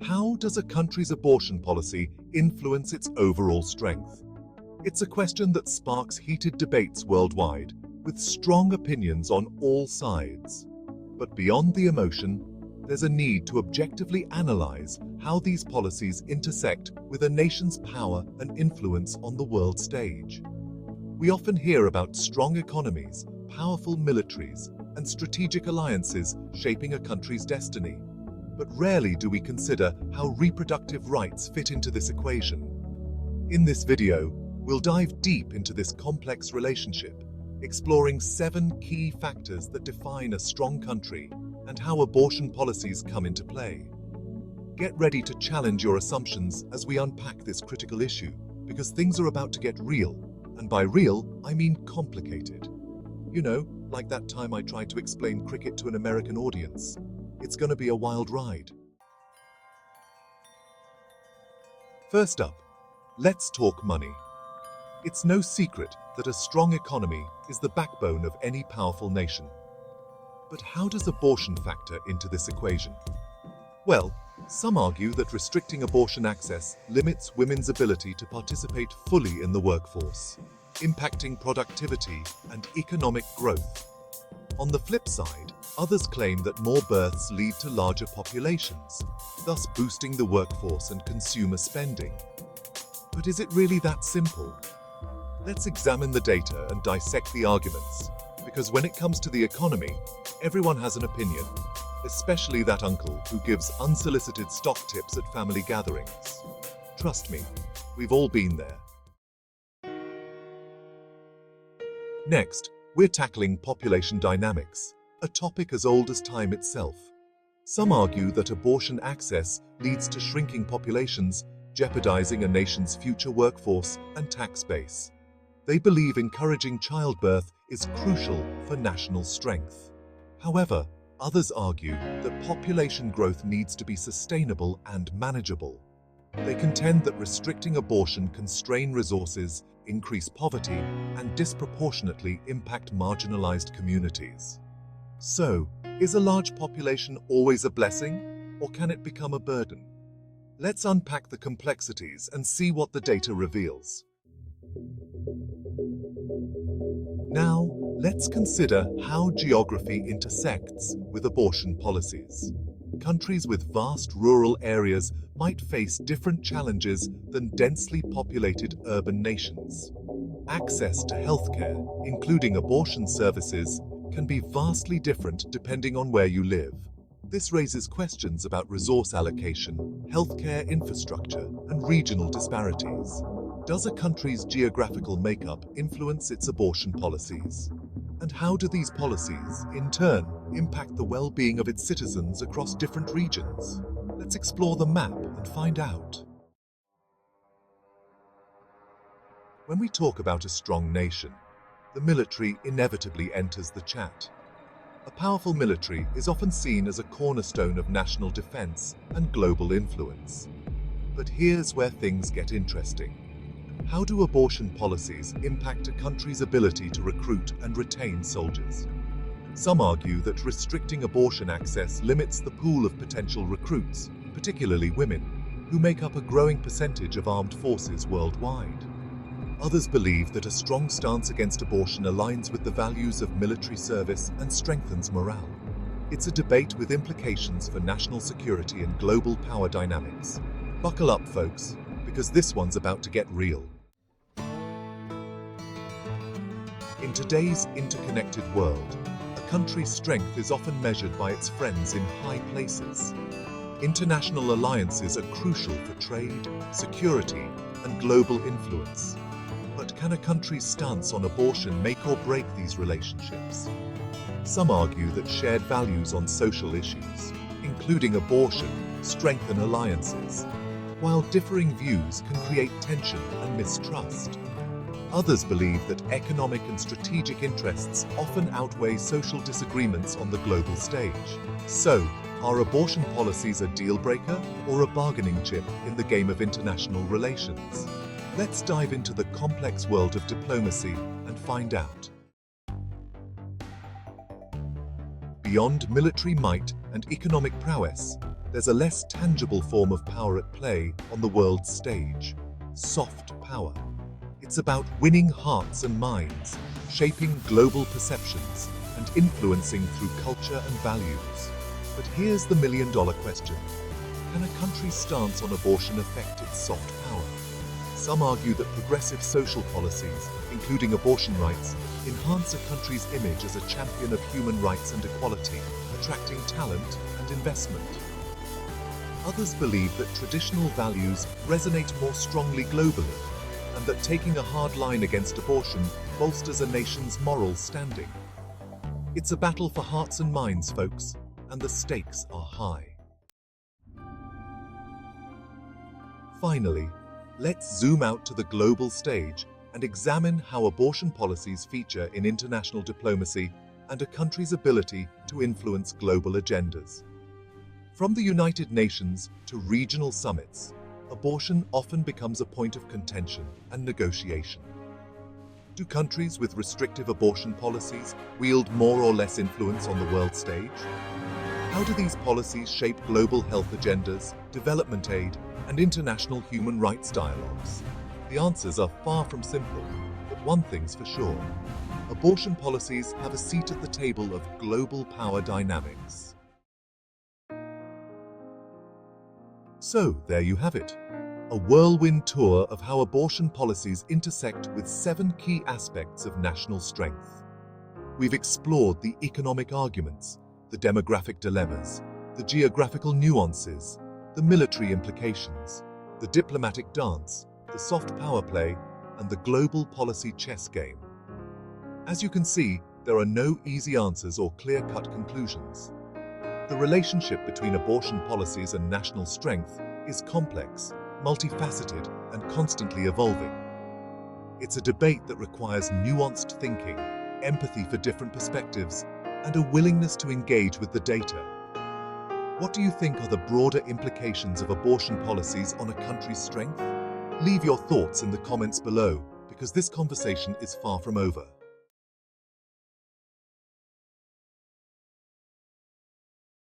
How does a country's abortion policy influence its overall strength? It's a question that sparks heated debates worldwide, with strong opinions on all sides. But beyond the emotion, there's a need to objectively analyze how these policies intersect with a nation's power and influence on the world stage. We often hear about strong economies, powerful militaries, and strategic alliances shaping a country's destiny. But rarely do we consider how reproductive rights fit into this equation. In this video, we'll dive deep into this complex relationship, exploring 7 key factors that define a strong country and how abortion policies come into play. Get ready to challenge your assumptions as we unpack this critical issue, because things are about to get real, and by real, I mean complicated. You know, like that time I tried to explain cricket to an American audience. It's gonna be a wild ride. First up, let's talk money. It's no secret that a strong economy is the backbone of any powerful nation. But how does abortion factor into this equation? Well, some argue that restricting abortion access limits women's ability to participate fully in the workforce, impacting productivity and economic growth. On the flip side, others claim that more births lead to larger populations, thus boosting the workforce and consumer spending. But is it really that simple? Let's examine the data and dissect the arguments, because when it comes to the economy, everyone has an opinion, especially that uncle who gives unsolicited stock tips at family gatherings. Trust me, we've all been there. Next, we're tackling population dynamics, a topic as old as time itself. Some argue that abortion access leads to shrinking populations, jeopardizing a nation's future workforce and tax base. They believe encouraging childbirth is crucial for national strength. However, others argue that population growth needs to be sustainable and manageable. They contend that restricting abortion can strain resources, increase poverty, and disproportionately impact marginalized communities. So, is a large population always a blessing, or can it become a burden? Let's unpack the complexities and see what the data reveals. Now, let's consider how geography intersects with abortion policies. Countries with vast rural areas might face different challenges than densely populated urban nations. Access to healthcare, including abortion services, can be vastly different depending on where you live. This raises questions about resource allocation, healthcare infrastructure, and regional disparities. Does a country's geographical makeup influence its abortion policies? And how do these policies, in turn, impact the well-being of its citizens across different regions? Let's explore the map and find out. When we talk about a strong nation, the military inevitably enters the chat. A powerful military is often seen as a cornerstone of national defense and global influence. But here's where things get interesting. How do abortion policies impact a country's ability to recruit and retain soldiers? Some argue that restricting abortion access limits the pool of potential recruits, particularly women, who make up a growing percentage of armed forces worldwide. Others believe that a strong stance against abortion aligns with the values of military service and strengthens morale. It's a debate with implications for national security and global power dynamics. Buckle up, folks, because this one's about to get real. In today's interconnected world, a country's strength is often measured by its friends in high places. International alliances are crucial for trade, security, and global influence. But can a country's stance on abortion make or break these relationships? Some argue that shared values on social issues, including abortion, strengthen alliances, while differing views can create tension and mistrust. Others believe that economic and strategic interests often outweigh social disagreements on the global stage. So, are abortion policies a deal breaker or a bargaining chip in the game of international relations? Let's dive into the complex world of diplomacy and find out. Beyond military might and economic prowess, there's a less tangible form of power at play on the world's stage: soft power. It's about winning hearts and minds, shaping global perceptions, and influencing through culture and values. But here's the million-dollar question. Can a country's stance on abortion affect its soft power? Some argue that progressive social policies, including abortion rights, enhance a country's image as a champion of human rights and equality, attracting talent and investment. Others believe that traditional values resonate more strongly globally, and that taking a hard line against abortion bolsters a nation's moral standing. It's a battle for hearts and minds, folks, and the stakes are high. Finally, let's zoom out to the global stage and examine how abortion policies feature in international diplomacy and a country's ability to influence global agendas. From the United Nations to regional summits, abortion often becomes a point of contention and negotiation. Do countries with restrictive abortion policies wield more or less influence on the world stage? How do these policies shape global health agendas, development aid, and international human rights dialogues? The answers are far from simple, but one thing's for sure: abortion policies have a seat at the table of global power dynamics. So, there you have it. A whirlwind tour of how abortion policies intersect with 7 key aspects of national strength. We've explored the economic arguments, the demographic dilemmas, the geographical nuances, the military implications, the diplomatic dance, the soft power play, and the global policy chess game. As you can see, there are no easy answers or clear-cut conclusions. The relationship between abortion policies and national strength is complex, multifaceted, and constantly evolving. It's a debate that requires nuanced thinking, empathy for different perspectives, and a willingness to engage with the data. What do you think are the broader implications of abortion policies on a country's strength? Leave your thoughts in the comments below, because this conversation is far from over.